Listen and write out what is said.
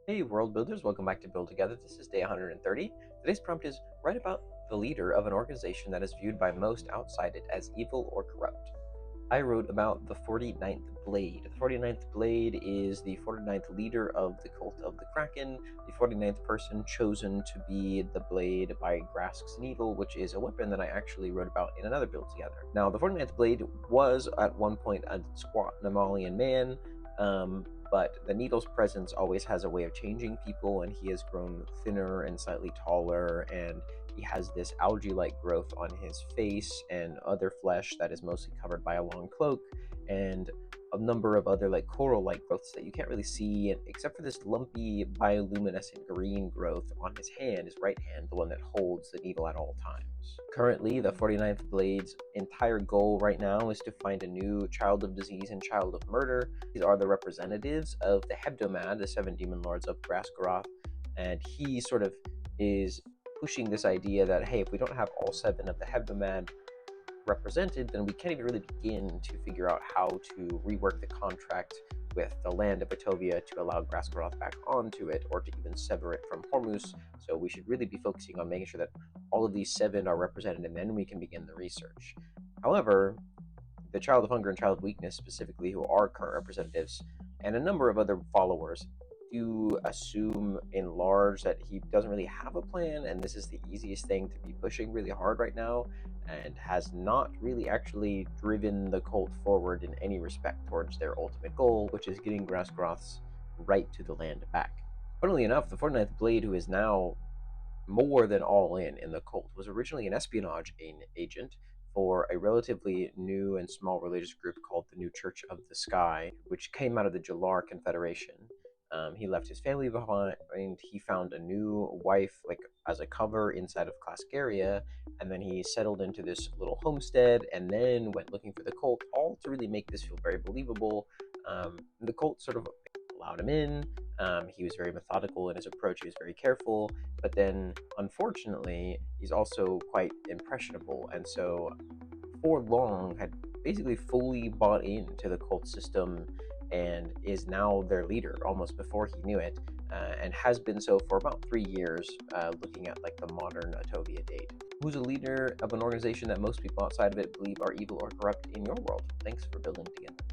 Hey world builders, welcome back to Build Together. This is day 130. Today's prompt is write about the leader of an organization that is viewed by most outside it as evil or corrupt. I wrote about the 49th Blade. The 49th Blade is the 49th leader of the cult of the Kraken, the 49th person chosen to be the Blade by Grask's Needle, which is a weapon that I actually wrote about in another Build Together. Now, the 49th Blade was at one point a squat Namalian man, but the Needle's presence always has a way of changing people, and he has grown thinner and slightly taller, and he has this algae-like growth on his face and other flesh that is mostly covered by a long cloak, and a number of other like coral-like growths that you can't really see, except for this lumpy bioluminescent green growth on his hand, his right hand, the one that holds the needle at all times. Currently, the 49th Blade's entire goal right now is to find a new child of disease and child of murder. These are the representatives of the Hebdomad, the 7 demon lords of Graskgaroth, and he sort of is pushing this idea that, hey, if we don't have all 7 of the Hebdomad represented, then we can't even really begin to figure out how to rework the contract with the land of Batovia to allow Graskgaroth back onto it, or to even sever it from Hormuz. So we should really be focusing on making sure that all of these 7 are represented, and then we can begin the research. However, the Child of Hunger and Child of Weakness specifically, who are current representatives, and a number of other followers, do assume in large that he doesn't really have a plan, and this is the easiest thing to be pushing really hard right now, and has not really actually driven the cult forward in any respect towards their ultimate goal, which is getting Graskgaroth's right to the land back. Funnily enough, the 49th Blade, who is now more than all in the cult, was originally an espionage agent for a relatively new and small religious group called the New Church of the Sky, which came out of the Jalar Confederation. He left his family behind, and he found a new wife, like as a cover inside of Clascaria, and then he settled into this little homestead, and then went looking for the cult, all to really make this feel very believable. The cult sort of allowed him in. He was very methodical in his approach. He was very careful, but then, unfortunately, he's also quite impressionable, and so for long had basically fully bought into the cult system and is now their leader almost before he knew it, and has been so for about 3 years, looking at like the modern Atovia date. Who's a leader of an organization that most people outside of it believe are evil or corrupt in your world? Thanks for building together.